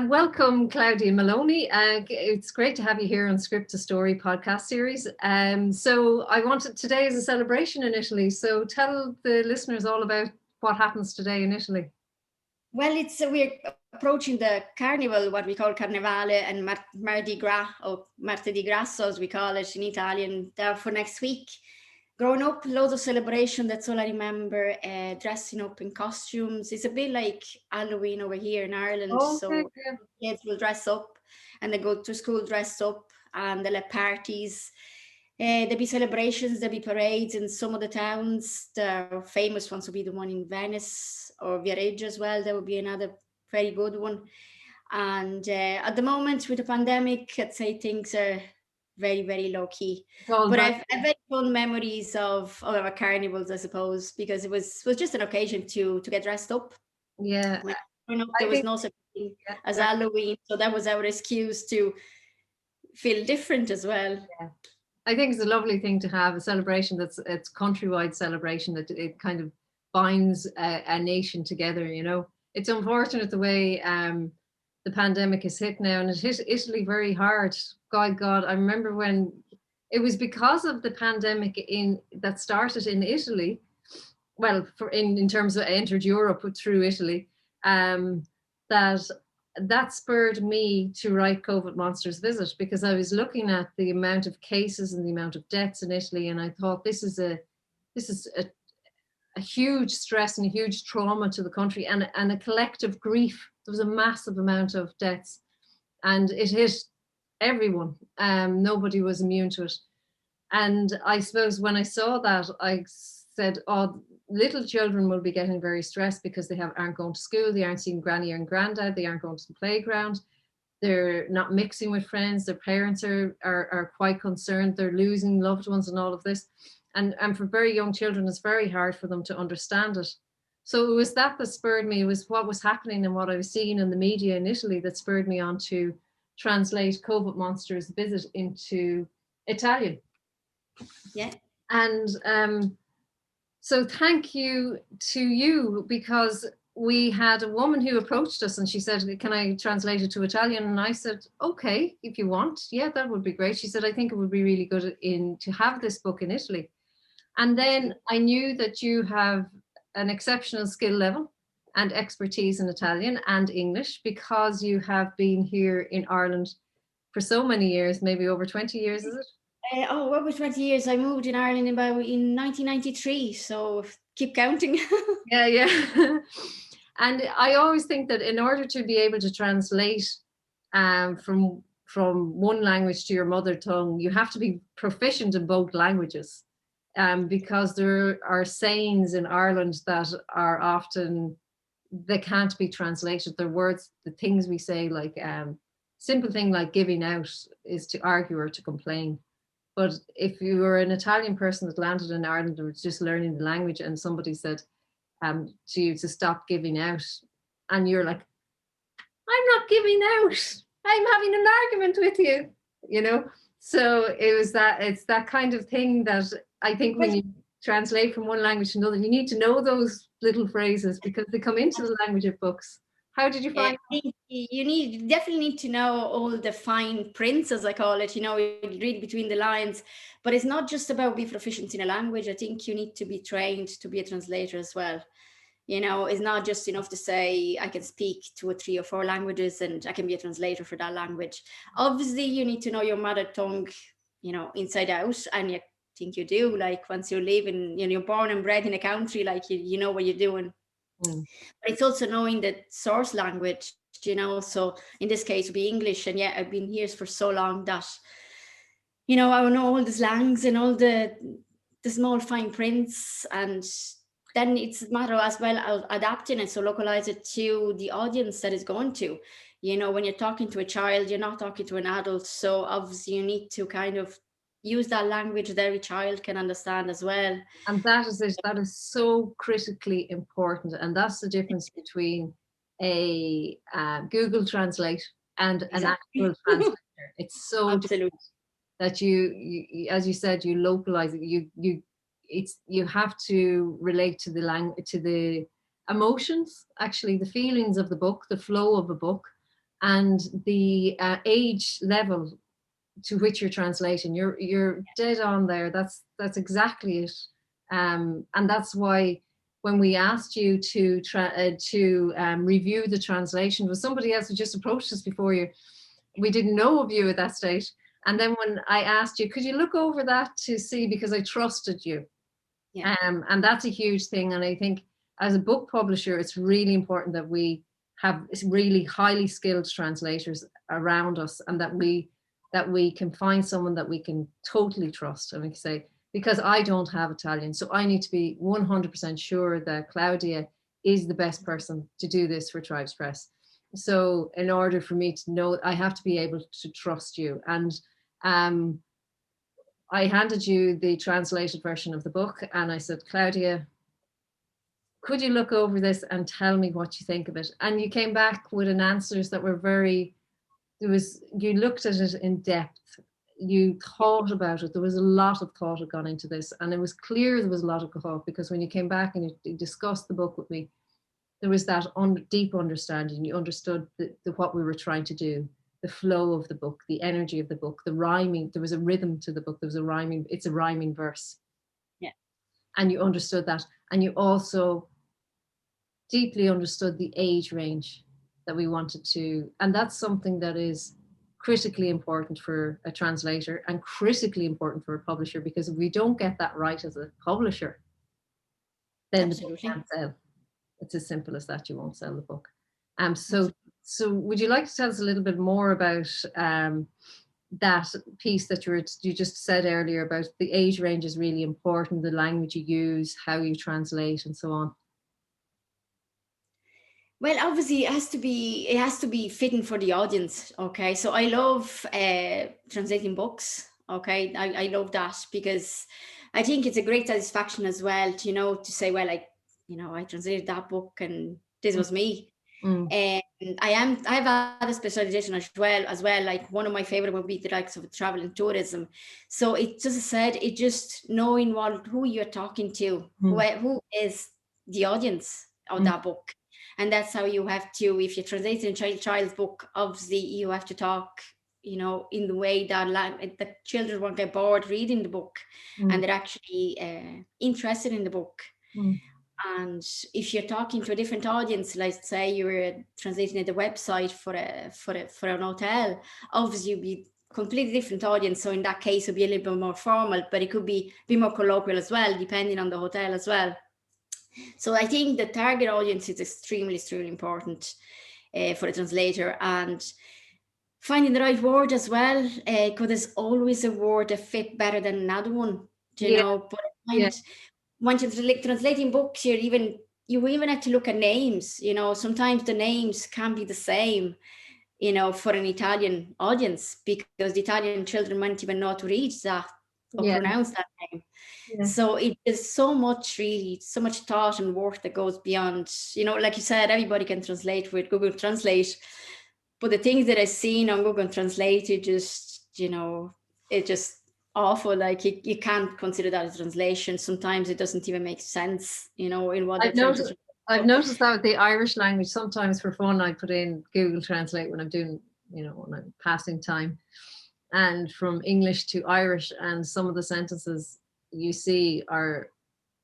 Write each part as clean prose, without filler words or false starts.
Welcome, Claudia Maloney. It's great to have you here on Script to Story podcast series. So I wanted, today is a celebration in Italy. So tell the listeners all about what happens today in Italy. Well, we're approaching the carnival, what we call Carnevale, and Mardi Gras, or Martedì Grasso, as we call it in Italian, for next week. Growing up, loads of celebration. That's all I remember. Dressing up in costumes. It's a bit like Halloween over here in Ireland. Okay, So yeah. kids will dress up and they go to school dressed up, and they'll have parties. There'll be celebrations, there'll be parades in some of the towns. The famous ones will be the one in Venice or Viareggio as well. There will be another very good one. And at the moment with the pandemic, I'd say things are very, very low key. But I've very fond memories of our carnivals, I suppose, because it was just an occasion to get dressed up. Yeah. When up, there was no such thing as Halloween, so that was our excuse to feel different as well. Yeah. I think it's a lovely thing to have a celebration it's countrywide celebration, that it kind of binds a nation together. You know, it's unfortunate the way the pandemic has hit now, and it hit Italy very hard. God, I remember when it was because of the pandemic that started in Italy. Well, in terms of entered Europe through Italy, that spurred me to write COVID Monsters Visit, because I was looking at the amount of cases and the amount of deaths in Italy, and I thought this is a huge stress and a huge trauma to the country, and a collective grief. There was a massive amount of deaths, and it hit everyone. Nobody was immune to it. And I suppose when I saw that, I said, oh, little children will be getting very stressed because they aren't going to school, they aren't seeing granny and granddad, they aren't going to the playground, they're not mixing with friends, their parents are quite concerned, they're losing loved ones and all of this. And for very young children, it's very hard for them to understand it. So it was that spurred me. It was what was happening and what I was seeing in the media in Italy that spurred me on to translate COVID Monsters Visit into Italian. Yeah. And so thank you to you, because we had a woman who approached us and she said, can I translate it to Italian? And I said, okay, if you want. Yeah, that would be great. She said, I think it would be really good to have this book in Italy. And then I knew that you have an exceptional skill level and expertise in Italian and English, because you have been here in Ireland for so many years, maybe over 20 years, is it? Over 20 years. I moved in Ireland in 1993, so keep counting. Yeah. And I always think that in order to be able to translate from one language to your mother tongue, you have to be proficient in both languages, because there are sayings in Ireland that are often, they can't be translated. They're words, the things we say, like simple thing like giving out is to argue or to complain. But if you were an Italian person that landed in Ireland and was just learning the language, and somebody said to you to stop giving out, and you're like, I'm not giving out, I'm having an argument with you, you know? So it's that kind of thing that I think when you translate from one language to another, you need to know those little phrases because they come into the language of books. How did you find it? You definitely need to know all the fine prints, as I call it, you read between the lines. But it's not just about being proficient in a language. I think you need to be trained to be a translator as well. It's not just enough to say I can speak 2 or 3 or 4 languages and I can be a translator for that language. Obviously, you need to know your mother tongue, inside out, and you think you do. Like once you live in, you're born and bred in a country, like you know what you're doing. But it's also knowing the source language, so in this case it would be English. And I've been here for so long that I know all the slangs and all the small fine prints, and then it's a matter as well of adapting it, so localize it to the audience that is going to. When you're talking to a child, you're not talking to an adult, so obviously you need to kind of use that language that every child can understand as well. And that is so critically important, and that's the difference between a Google Translate and an actual translator. It's so absolutely that you, as you said, you localize it. You have to relate to the language, to the emotions, actually the feelings of the book, the flow of a book. and the age level to which you're translating. You're dead on there. That's exactly it. And that's why when we asked you to review the translation, was somebody else who just approached us before you. We didn't know of you at that stage. And then when I asked you, could you look over that to see, because I trusted you. Yeah. And that's a huge thing. And I think as a book publisher, it's really important that we have really highly skilled translators around us, and that we can find someone that we can totally trust. And we can say, because I don't have Italian, so I need to be 100% sure that Claudia is the best person to do this for Tribes Press. So in order for me to know, I have to be able to trust you. And I handed you the translated version of the book, and I said, Claudia, could you look over this and tell me what you think of it? And you came back with an answers that were very, you looked at it in depth. You thought about it. There was a lot of thought had gone into this, and it was clear there was a lot of thought, because when you came back and you discussed the book with me, there was that deep understanding. You understood what we were trying to do, the flow of the book, the energy of the book, the rhyming. There was a rhythm to the book. There was a rhyming. It's a rhyming verse. Yeah. And you understood that, and you also deeply understood the age range that we wanted to, and that's something that is critically important for a translator and critically important for a publisher, because if we don't get that right as a publisher, then the book can't sell. It's as simple as that. You won't sell the book. So would you like to tell us a little bit more about that piece that you just said earlier about the age range is really important, the language you use, how you translate, and so on? Well, obviously it has to be fitting for the audience. Okay. So I love translating books. Okay. I love that, because I think it's a great satisfaction as well to, to say, well, I translated that book and this was me. And I have other specialization as well. Like one of my favorite would be the likes of travel and tourism. So it just said, it just knowing who you're talking to, who is the audience of that book. And that's how you have to, if you're translating a child's book, obviously you have to talk, in the way that children won't get bored reading the book, and they're actually interested in the book. And if you're talking to a different audience, like say you were translating at the website for an hotel, obviously you'd be completely different audience. So in that case, it'd be a little bit more formal, but it could be more colloquial as well, depending on the hotel as well. So I think the target audience is extremely, extremely important for a translator, and finding the right word as well, because there's always a word that fit better than another one, But once you're translating books, you even have to look at names. Sometimes the names can be the same, for an Italian audience, because the Italian children might even know how to read that or pronounce that name. So it is so much thought and work that goes beyond, like you said, everybody can translate with Google Translate, but the things that I've seen on Google Translate, it just awful. Like you can't consider that a translation. Sometimes it doesn't even make sense, in what I've noticed that with the Irish language, sometimes for fun I put in Google Translate when I'm doing, when I'm passing time, and from English to Irish, and some of the sentences you see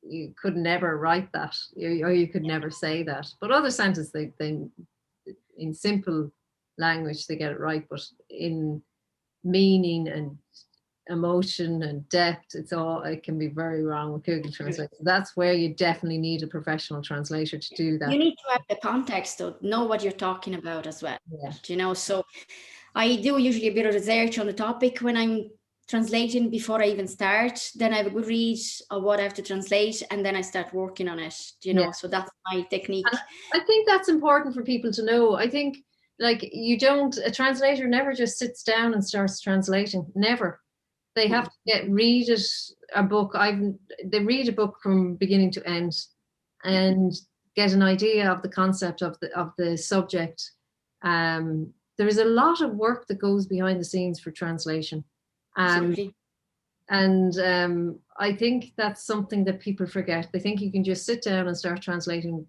you could never write that, or you could never say that. But other sentences, they in simple language they get it right, but in meaning and emotion and depth, it can be very wrong with Google Translate. So that's where you definitely need a professional translator to do that. You need to have the context to know what you're talking about as well. So I do usually a bit of research on the topic when I'm translating before I even start. Then I have a good read of what I have to translate, and then I start working on it, so that's my technique. And I think that's important for people to know. I think a translator never just sits down and starts translating. Never. They have to read a book. They read a book from beginning to end and get an idea of the concept of the subject. There is a lot of work that goes behind the scenes for translation. Absolutely. And I think that's something that people forget. They think you can just sit down and start translating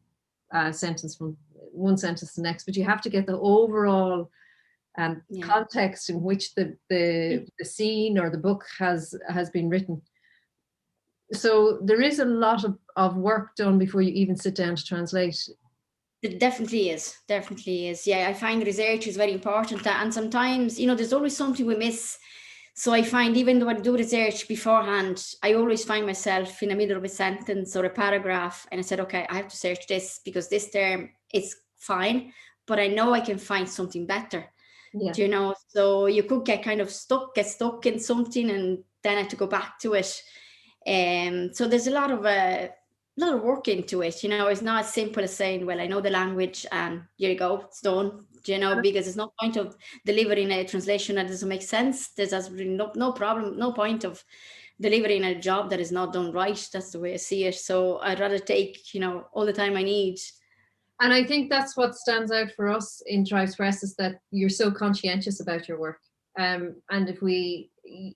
a sentence from one sentence to the next, but you have to get the overall context in which the scene or the book has been written. So there is a lot of work done before you even sit down to translate. It definitely is. Yeah, I find research is very important, and sometimes, you know, there's always something we miss. So I find, even though I do research beforehand, I always find myself in the middle of a sentence or a paragraph, and I said, okay, I have to search this because this term is fine, but I know I can find something better. Yeah. Do you know? So you could get stuck in something, and then I have to go back to it. So there's a lot of work into it. You know, it's not as simple as saying, well, I know the language and here you go, it's done. Do you know? Because there's no point of delivering a translation that doesn't make sense. There's absolutely no problem, no point of delivering a job that is not done right. That's the way I see it. So I'd rather take, you know, all the time I need. And I think that's what stands out for us in TriExpress, is that you're so conscientious about your work. And if we,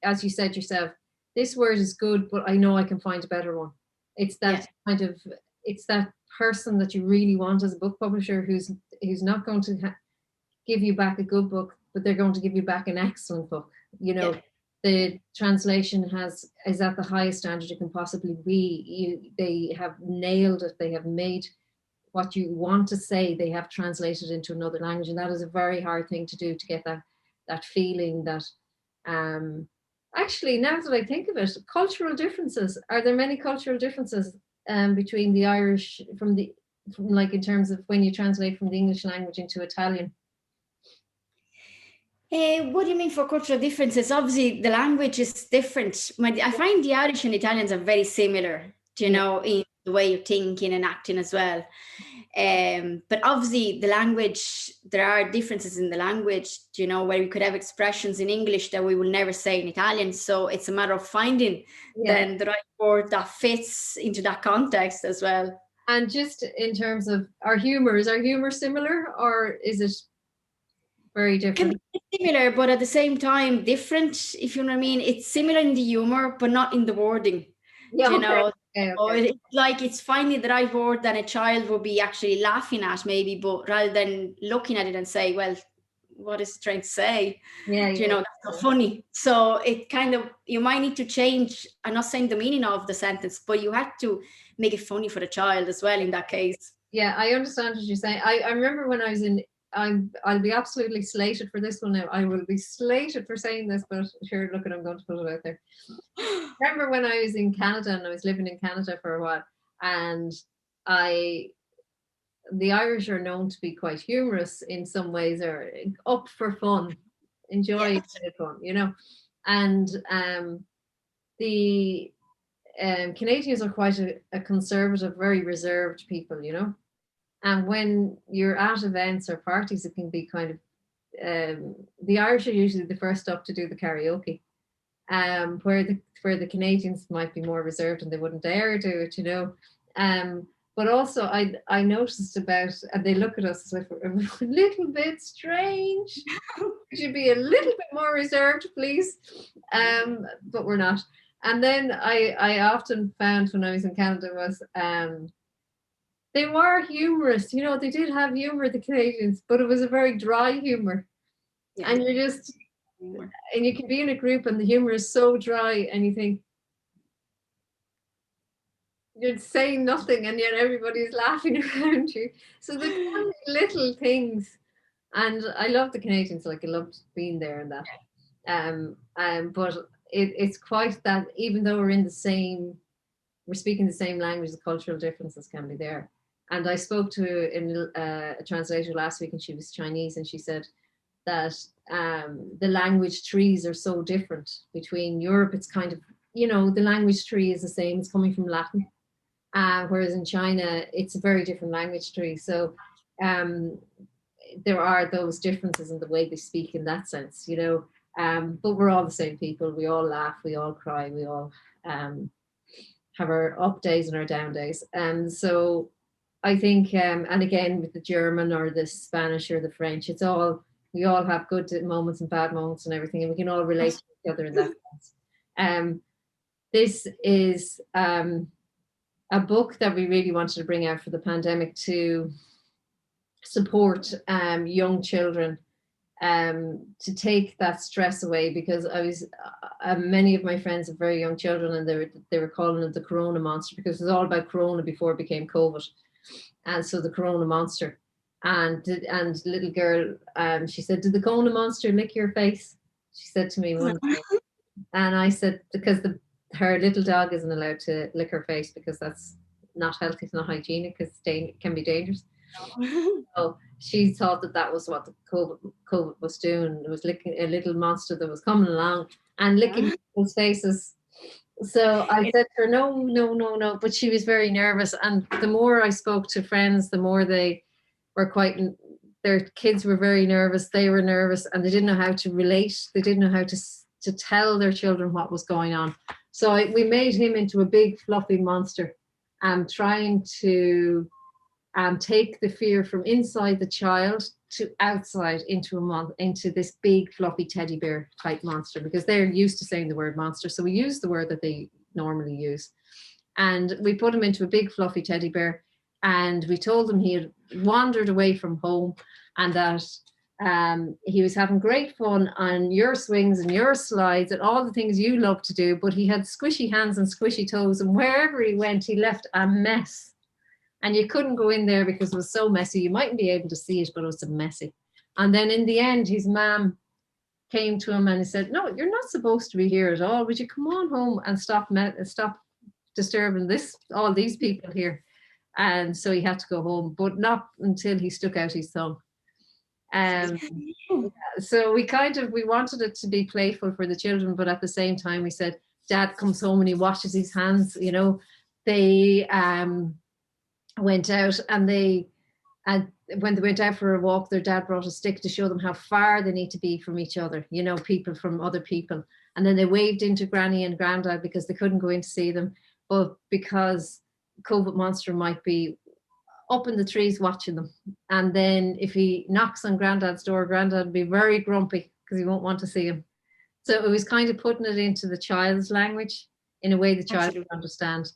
as you said yourself, this word is good, but I know I can find a better one. It's that kind of, it's that person that you really want as a book publisher who's not going to give you back a good book, but they're going to give you back an excellent book. You know, the translation is at the highest standard it can possibly be. They have nailed it. They have made what you want to say, they have translated into another language, and that is a very hard thing to do, to get that feeling that actually, now that I think of it, cultural differences, are there many cultural differences between the Irish from like in terms of when you translate from the English language into Italian? What do you mean for cultural differences? Obviously the language is different. I find the Irish and Italians are very similar, you know, in the way you're thinking and acting as well. But obviously the language, there are differences in the language, you know, where we could have expressions in English that we will never say in Italian. So it's a matter of finding then the right word that fits into that context as well. And just in terms of our humor, is our humor similar, or is it very different? Can be similar, but at the same time different, if you know what I mean. It's similar in the humor, but not in the wording. Yeah, you know. Okay. It's like it's finding the right word that a child will be actually laughing at, maybe, but rather than looking at it and say, well, what is it trying to say? You know, that's not funny. So it kind of, you might need to change, I'm not saying the meaning of the sentence, but you have to make it funny for the child as well in that case. Yeah, I understand what you're saying. I remember when I was I'll be absolutely slated for this one now. I will be slated for saying this, but sure, look, I'm going to put it out there. Remember when I was in Canada, and I was living in Canada for a while, and the Irish are known to be quite humorous in some ways, or up for fun, enjoy fun, you know. And the Canadians are quite a conservative, very reserved people, you know. And when you're at events or parties, it can be kind of, the Irish are usually the first up to do the karaoke, where the Canadians might be more reserved and they wouldn't dare do it, you know. But also I noticed and they look at us as if we're a little bit strange. We should be a little bit more reserved, please. But we're not. And then I often found when I was in Canada was they were humorous, you know, they did have humor, the Canadians, but it was a very dry humor. Yeah. And you're just, and you can be in a group and the humor is so dry and you think, you're saying nothing and yet everybody's laughing around you. So the little things, and I love the Canadians, like I loved being there and that. But it's quite that, even though we're speaking the same language, the cultural differences can be there. And I spoke to a translator last week, and she was Chinese, and she said that the language trees are so different between Europe. It's kind of, you know, the language tree is the same, it's coming from Latin, whereas in China, it's a very different language tree. So there are those differences in the way they speak in that sense, you know, but we're all the same people. We all laugh, we all cry, we all have our up days and our down days. So I think, and again, with the German or the Spanish or the French, we all have good moments and bad moments and everything, and we can all relate to each other in that sense. This is a book that we really wanted to bring out for the pandemic to support young children to take that stress away, because I was many of my friends have very young children, and they were calling it the Corona monster, because it was all about Corona before it became COVID, and so the Corona monster. And little girl, she said, "Did the Corona monster lick your face?" She said to me one day, and I said, because her little dog isn't allowed to lick her face because that's not healthy, it's not hygienic, because it can be dangerous. So she thought that was what the COVID was doing. It was licking a little monster that was coming along and licking people's faces. So I said to her, no, no, no, no. But she was very nervous. And the more I spoke to friends, the more they were their kids were very nervous. They were nervous, and they didn't know how to relate. They didn't know how to tell their children what was going on. So we made him into a big fluffy monster, trying to take the fear from inside the child to outside into this big fluffy teddy bear type monster, because they're used to saying the word monster. So we use the word that they normally use. And we put him into a big fluffy teddy bear, and we told him he had wandered away from home, and that he was having great fun on your swings and your slides and all the things you love to do, but he had squishy hands and squishy toes, and wherever he went, he left a mess. And you couldn't go in there because it was so messy. You mightn't be able to see it, but it was so messy. And then in the end, his mom came to him and he said, "No, you're not supposed to be here at all. Would you come on home and stop disturbing all these people here?" And so he had to go home, but not until he stuck out his thumb. So we wanted it to be playful for the children, but at the same time we said, Dad comes home and he washes his hands. They went out, and when they went out for a walk, their dad brought a stick to show them how far they need to be from each other, people from other people. And then they waved into Granny and Grandad because they couldn't go in to see them, but because COVID monster might be up in the trees watching them. And then if he knocks on Grandad's door, Grandad will be very grumpy because he won't want to see him. So it was kind of putting it into the child's language in a way the child would understand.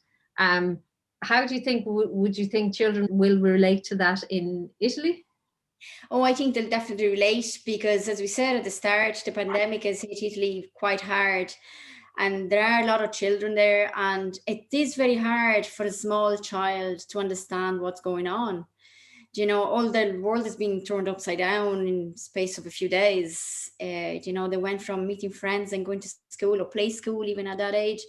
How do you think, would you think children will relate to that in Italy? Oh, I think they'll definitely relate, because as we said at the start, the pandemic has hit Italy quite hard, and there are a lot of children there, and it is very hard for a small child to understand what's going on. All the world has been turned upside down in the space of a few days. They went from meeting friends and going to school or play school even at that age,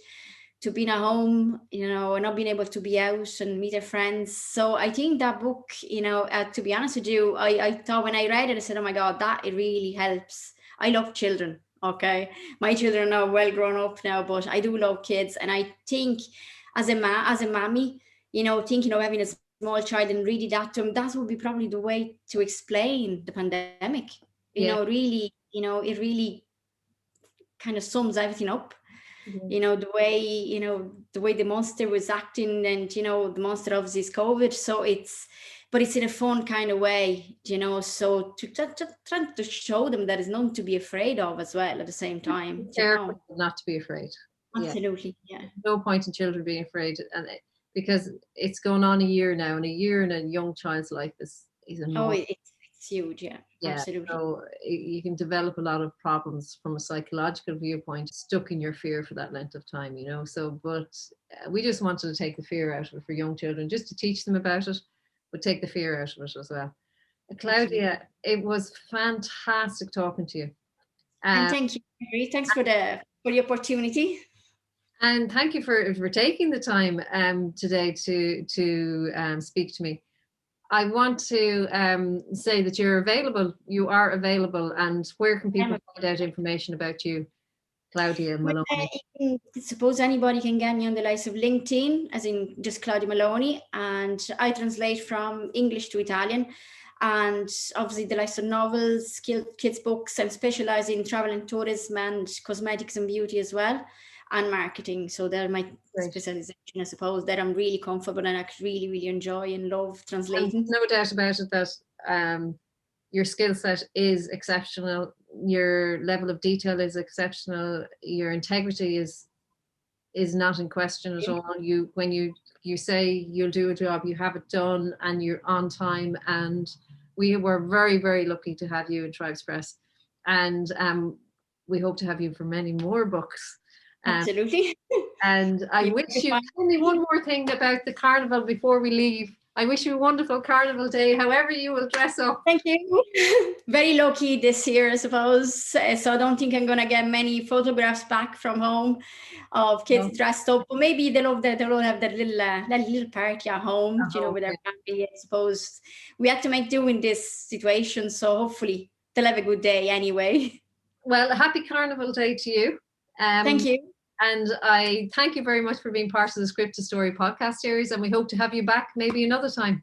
to being at home, and not being able to be out and meet their friends. So I think that book, to be honest with you, I thought when I read it, I said, oh my God, it really helps. I love children. Okay. My children are now well grown up now, but I do love kids. And I think as a mommy, thinking of having a small child and reading that to them, that would be probably the way to explain the pandemic. Really, it really kind of sums everything up. The way the monster was acting, and the monster obviously is COVID, so but it's in a fun kind of way, so trying to show them that there's nothing to be afraid of as well at the same time. Not to be afraid. Absolutely, yeah. No point in children being afraid, and because it's going on a year now, and a year in a young child's life is enormous. It's huge, yeah. Absolutely. So you can develop a lot of problems from a psychological viewpoint, stuck in your fear for that length of time, So, but we just wanted to take the fear out of it for young children, just to teach them about it, but take the fear out of it as well. Claudia, it was fantastic talking to you. And thank you, Mary. Thanks for the opportunity. And thank you for taking the time today to speak to me. I want to say that you are available, and where can people find out information about you, Claudia Maloney? I suppose anybody can get me on the likes of LinkedIn, as in just Claudia Maloney, and I translate from English to Italian, and obviously the likes of novels, kids books. I'm specialised in travel and tourism and cosmetics and beauty as well, and marketing. So they're my specialization, I suppose, that I'm really comfortable and I really, really enjoy and love translating. And no doubt about it that your skill set is exceptional. Your level of detail is exceptional. Your integrity is not in question at all. When you say you'll do a job, you have it done, and you're on time, and we were very, very lucky to have you in Tribes Press, and we hope to have you for many more books. Absolutely. And I wish you, tell me one more thing about the carnival before we leave. I wish you a wonderful carnival day, however you will dress up. Thank you. Very low key this year, I suppose. So I don't think I'm going to get many photographs back from home of kids dressed up. But maybe they'll all have that little party at home, with their family. I suppose we had to make do in this situation. So hopefully they'll have a good day anyway. Well, happy Carnival Day to you. Thank you. And I thank you very much for being part of the Script to Story podcast series. And we hope to have you back maybe another time.